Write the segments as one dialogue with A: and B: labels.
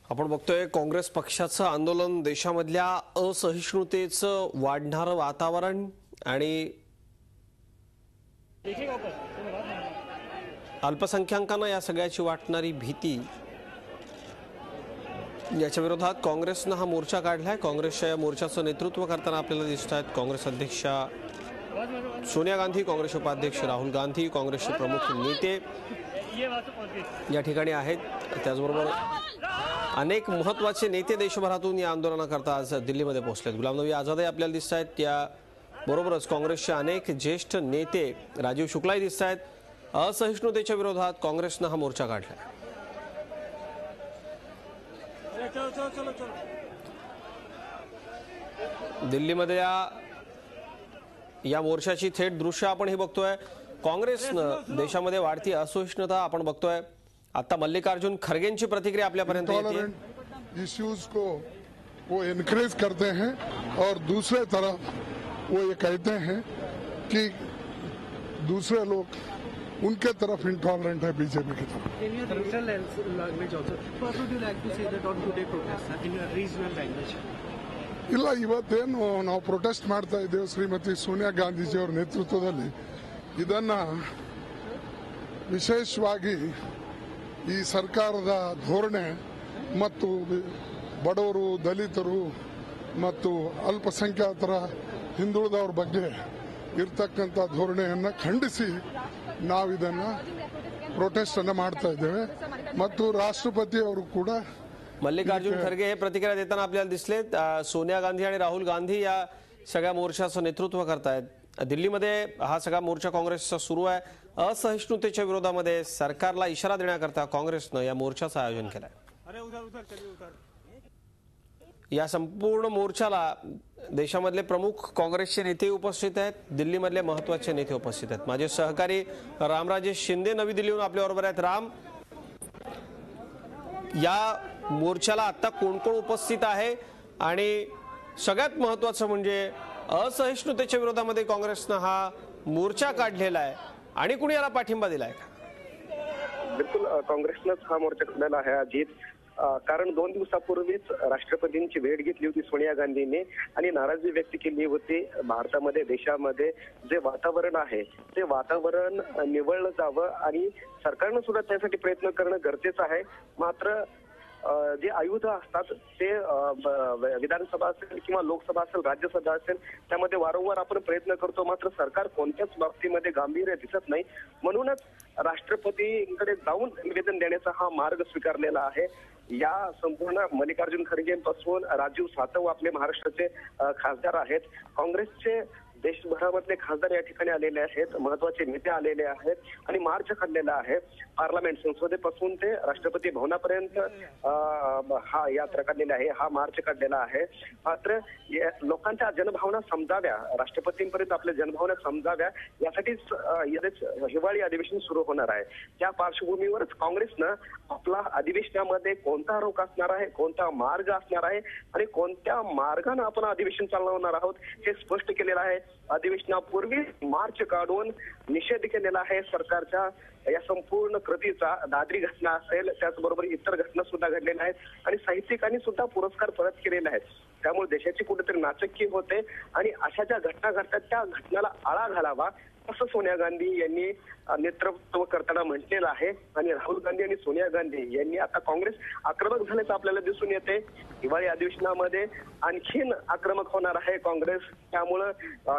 A: आपण बघतोय काँग्रेस पक्षाचं आंदोलन, देशामधल्या असहिष्णुतेचं वाढणारं वातावरण आणि अल्पसंख्याकांना या सगळ्याची वाटणारी भीती, याच्या विरोधात काँग्रेसनं हा मोर्चा काढलाय। काँग्रेसच्या या मोर्चाचं नेतृत्व करताना आपल्याला दिसत आहेत काँग्रेस अध्यक्षा सोनिया गांधी, काँग्रेस उपाध्यक्ष राहुल गांधी, काँग्रेसचे प्रमुख नेते या ठिकाणी आहेत। त्याचबरोबर अनेक महत्त्वाचे नेते देशभरातून या आंदोलनाकरता आज दिल्लीमध्ये पोहोचलेत। गुलाम नबी आझाद आपल्याला दिसत आहेत, त्याबरोबरच काँग्रेसचे अनेक ज्येष्ठ नेते राजीव शुक्लाही दिसत आहेत। असहिष्णुतेच्या विरोधात काँग्रेसनं हा मोर्चा काढला। दिल्लीमध्ये या मोर्चाची थेट दृश्य आपण हे बघतोय। काँग्रेसनं देशामध्ये वाढती असहिष्णुता आपण बघतोय। आता मल्लिकार्जुन खरगेंची प्रतिक्रिया आपल्यापर्यंत येते।
B: इश्यूज को वो एनकरेज करते हैं और दूसरे तरफ वो ये कहते हैं कि दूसरे लोग उनके तरफ इंटॉलरेंट है बीजेपी की तरफ। ಇಲ್ಲ ಇವತ್ತೇನು ನಾವು ಪ್ರೊಟೆಸ್ಟ್ ಮಾಡ್ತಾ ಇದ್ದೇವೆ ಶ್ರೀಮತಿ ಸೋನಿಯಾ ಗಾಂಧೀಜಿಯವರ ನೇತೃತ್ವದಲ್ಲಿ ಇದನ್ನ ವಿಶೇಷವಾಗಿ ಈ ಸರ್ಕಾರದ ಧೋರಣೆ ಮತ್ತು ಬಡವರು ದಲಿತರು ಮತ್ತು ಅಲ್ಪಸಂಖ್ಯಾತರ ಹಿಂದುಳಿದವರ ಬಗ್ಗೆ ಇರತಕ್ಕಂತ ಧೋರಣೆಯನ್ನು ಖಂಡಿಸಿ ನಾವು ಇದನ್ನ ಪ್ರೊಟೆಸ್ಟ್ ಅನ್ನು ಮಾಡ್ತಾ ಇದ್ದೇವೆ ಮತ್ತು ರಾಷ್ಟ್ರಪತಿ ಅವರು ಕೂಡ
A: मल्लिकार्जुन खरगे हे प्रतिक्रिया देताना आपल्याला दिसले। सोनिया गांधी आणि राहुल गांधी या सगळ्या मोर्चाचं नेतृत्व करतायत। दिल्लीमध्ये हा सगळा मोर्चा काँग्रेसचा सुरू आहे। असहिष्णुतेच्या विरोधामध्ये सरकारला इशारा देण्याकरता काँग्रेसनं या मोर्चाचं आयोजन केलंय। या संपूर्ण मोर्चाला देशामधले प्रमुख काँग्रेसचे नेते उपस्थित आहेत। दिल्लीमधले महत्त्वाचे नेते उपस्थित आहेत। माझे सहकारी रामराजे शिंदे नवी दिल्लीहून आपल्याबरोबर आहेत। राम, या मोर्चाला आता कोण कोण उपस्थित आहे आणि सगळ्यात महत्त्वाचं म्हणजे असहिष्णुतेच्या विरोधामध्ये काँग्रेसनं हा मोर्चा काढलेला आहे आणि कुणी याला पाठिंबा दिलाय का?
C: बिलकुल, काँग्रेसनंच हा मोर्चा काढलेला आहे अजित। कारण 2 दिवसापूर्वीच राष्ट्रपतींची भेट घेतली होती सोनिया गांधींनी आणि नाराजी व्यक्त केली होती। भारतामध्ये देशामध्ये जे वातावरण आहे ते वातावरण निवळलं जावं आणि सरकारनं सुद्धा त्यासाठी प्रयत्न करणं गरजेचं आहे। मात्र जे आयुध असतात ते विधानसभा असेल किंवा लोकसभा असेल, राज्यसभा असेल, त्यामध्ये वारंवार आपण प्रयत्न करतो, मात्र सरकार कोणत्याच बाबतीमध्ये गांभीर्य दिसत नाही। म्हणूनच राष्ट्रपतींकडे जाऊन निवेदन देण्याचा हा मार्ग स्वीकारलेला आहे। या संपूर्ण मल्लिकार्जुन खरगेंपासून राजीव सातव आपले महाराष्ट्राचे खासदार आहेत, काँग्रेसचे देशभरामधले खासदार या ठिकाणी आलेले आहेत, महत्वाचे नेते आलेले आहेत आणि मार्च काढलेला आहे। पार्लमेंट संसदेपासून ते राष्ट्रपती भवनापर्यंत हा यात्रा काढलेला आहे, हा मार्च काढलेला आहे। मात्र लोकांच्या जनभावना समजाव्या, राष्ट्रपतींपर्यंत आपल्या जनभावना समजाव्या, यासाठीच हिवाळी अधिवेशन सुरू होणार आहे। त्या पार्श्वभूमीवरच काँग्रेसनं आपला अधिवेशनामध्ये कोणता रोख असणार आहे, कोणता मार्ग असणार आहे आणि कोणत्या मार्गाने आपण अधिवेशन चालवणार आहोत हे स्पष्ट केलेलं आहे। अधिवेशनापूर्वी मार्च काढून निषेध केलेला आहे सरकारच्या या संपूर्ण कृतीचा। दादरी घटना असेल, त्याचबरोबर इतर घटना सुद्धा घडलेल्या आहेत आणि साहित्यिकांनी सुद्धा पुरस्कार परत केलेले आहेत। त्यामुळे देशाची कुठेतरी नाचक्की होते आणि अशा ज्या घटना घडतात त्या घटनाला आळा घालावा असं सोनिया गांधी यांनी नेतृत्व करताना म्हटलेलं आहे। आणि राहुल गांधी आणि सोनिया गांधी यांनी आता काँग्रेस आक्रमक झाल्याचं आपल्याला दिसून येते। हिवाळी अधिवेशनामध्ये आणखीन आक्रमक होणार आहे काँग्रेस, त्यामुळं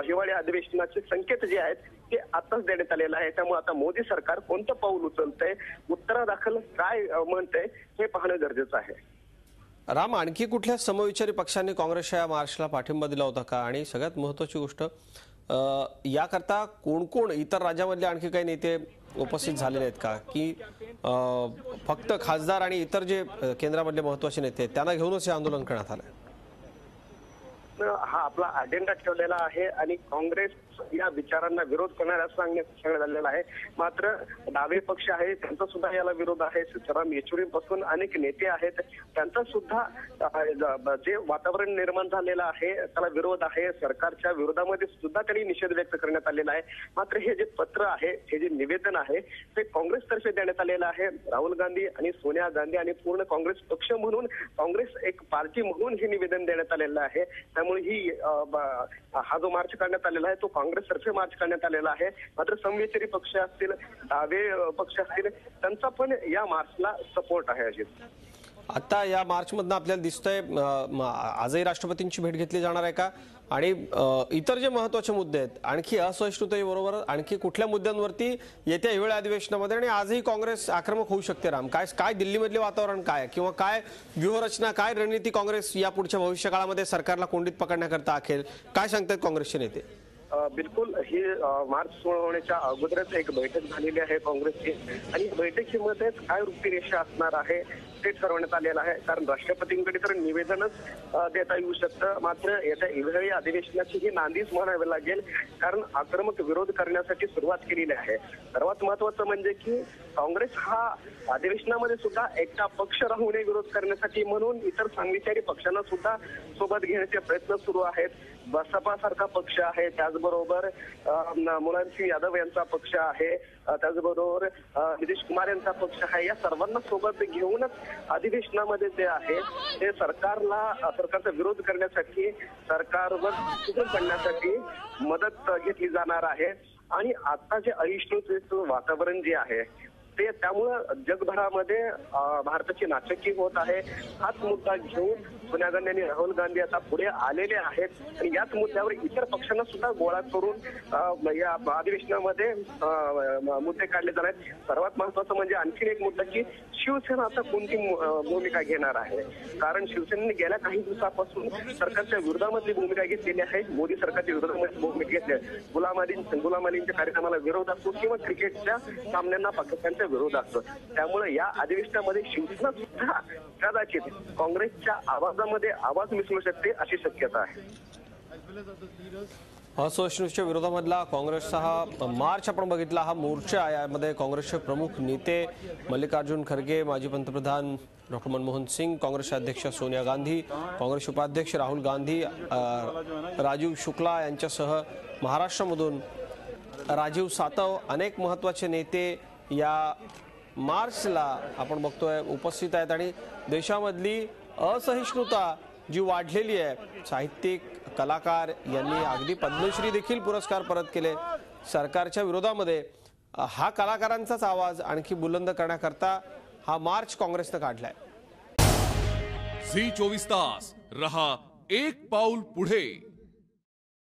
C: हिवाळी अधिवेशनाचे संकेत जे आहेत ते आताच देण्यात आलेलं आहे। त्यामुळे आता मोदी सरकार कोणतं पाऊल उचलतंय, उत्तरादाखल काय म्हणतंय हे पाहणं गरजेचं आहे।
A: राम, आणखी कुठल्या समविचारी पक्षांनी काँग्रेसच्या या मार्चला पाठिंबा दिला होता का? आणि सगळ्यात महत्त्वाची गोष्ट, याकरता कोण कोण इतर राज्यामधले आणखी काही नेते उपस्थित झालेले आहेत का, की फक्त खासदार आणि इतर जे केंद्रामधले महत्त्वाचे नेते आहेत त्यांना घेऊनच हे आंदोलन करण्यात आलंय?
C: काँग्रेसनं हा आपला अजेंडा ठेवलेला आहे आणि काँग्रेस या विचारांना विरोध करणाऱ्या सांगण्यात आलेला आहे. मात्र डावे पक्ष आहे त्यांचा सुद्धा याला विरोध आहे. सीताराम येचुरीपासून अनेक नेते आहेत त्यांचा सुद्धा जे वातावरण निर्माण झालेलं आहे त्याला विरोध आहे. सरकारच्या विरोधामध्ये सुद्धा त्यांनी निषेध व्यक्त करण्यात आलेला आहे. मात्र हे जे पत्र आहे, हे जे निवेदन आहे ते काँग्रेसतर्फे देण्यात आलेलं आहे. राहुल गांधी आणि सोनिया गांधी आणि पूर्ण काँग्रेस पक्ष म्हणून, काँग्रेस एक पार्टी म्हणून हे निवेदन देण्यात आलेलं आहे. त्यामुळे हा जो मार्च काढण्यात आलेला आहे तो काँग्रेसतर्फे मार्च करण्यात आलेला आहे. मात्र समविचारी पक्ष असतील, डावे पक्ष असतील, त्यांचा पण या मार्चला सपोर्ट आहे. अजित,
A: आता या मार्चमधनं आपल्याला दिसतंय आजही राष्ट्रपतींची भेट घेतली जाणार आहे का, आणि इतर जे महत्त्वाचे मुद्दे आहेत आणखी असहिष्णुतेबरोबर आणखी कुठल्या मुद्द्यांवरती येत्या हिवाळी अधिवेशनामध्ये आणि आजही काँग्रेस आक्रमक होऊ शकते? राम, काय दिल्लीमधले वातावरण काय, किंवा काय व्यूहरचना, काय रणनीती काँग्रेस या पुढच्या भविष्यकाळामध्ये सरकारला कोंडीत पकडण्याकरता आखेल, काय सांगतात काँग्रेसचे नेते?
C: बिलकुल, ही मार्च सुरू होण्याच्या अगोदरच एक बैठक झालेली आहे काँग्रेसची आणि बैठकीमध्येच काय रूपरेषा असणार आहे ते ठरवण्यात आलेलं आहे. कारण राष्ट्रपतींकडे तर निवेदनच देता येऊ शकतं. मात्र येत्या हिवाळी अधिवेशनाची ही नांदीच म्हणावी लागेल, कारण आक्रमक विरोध करण्यासाठी सुरुवात केलेली आहे. सर्वात महत्वाचं म्हणजे की काँग्रेस हा अधिवेशनामध्ये सुद्धा एकटा पक्ष राहू नये विरोध करण्यासाठी म्हणून इतर सांविचारी पक्षांना सुद्धा सोबत घेण्याचे प्रयत्न सुरू आहेत. बसपा सारखा पक्ष आहे, त्याचबरोबर मुलायमसिंग यादव यांचा पक्ष आहे, त्याचबरोबर नितीश कुमार यांचा पक्ष आहे. या सर्वांना सोबत घेऊनच अधिवेशनामध्ये जे आहे ते सरकारचा विरोध करण्यासाठी, सरकारवर टीका करण्यासाठी मदत घेतली जाणार आहे. आणि आता जे अहिष्णुतेचं वातावरण जे आहे ते त्यामुळं जगभरामध्ये भारताची नाचक्की होत आहे. हाच मुद्दा घेऊन सोनिया गांधी आणि राहुल गांधी आता पुढे आलेले आहेत आणि याच मुद्द्यावर इतर पक्षांना सुद्धा गोळा करून या अधिवेशनामध्ये मुद्दे काढले जाणार आहेत. सर्वात महत्वाचं म्हणजे आणखी एक मुद्दा की शिवसेना आता कोणती भूमिका घेणार आहे. कारण शिवसेनेने गेल्या काही दिवसापासून सरकारच्या विरोधामध्ये भूमिका घेतलेली आहे. मोदी सरकारच्या विरोधामध्ये भूमिका घेतली आहे. गुलाम अलींच्या कार्यक्रमाला विरोध असतो किंवा क्रिकेटच्या सामन्यांना पाकिस्तानच्या विरोध असतो. त्यामुळे या अधिवेशनामध्ये शिवसेना सुद्धा कदाचित काँग्रेसच्या आवाजामध्ये आवाज मिसळू शकते अशी शक्यता आहे.
A: असहिष्णुतेच्या विरोधामधला काँग्रेसचा हा मार्च आपण बघितला, हा मोर्चा, यामध्ये काँग्रेसचे प्रमुख नेते मल्लिकार्जुन खरगे, माजी पंतप्रधान डॉक्टर मनमोहन सिंग, काँग्रेसचे अध्यक्ष सोनिया गांधी, काँग्रेस उपाध्यक्ष राहुल गांधी, राजीव शुक्ला यांच्यासह महाराष्ट्रामधून राजीव सातव, अनेक महत्त्वाचे नेते या मार्चला आपण बघतोय उपस्थित आहेत. आणि देशामधली असहिष्णुता जी वाढलेली आहे, साहित्यिक, कलाकार यांनी अगदी पद्मश्री देखील पुरस्कार परत केले सरकारच्या विरोधामध्ये, हा कलाकारांचाच आवाज आणखी बुलंद करण्याकरता हा मार्च काँग्रेसने काढलाय.
D: झी 24 तास रहा एक पाऊल पुढे.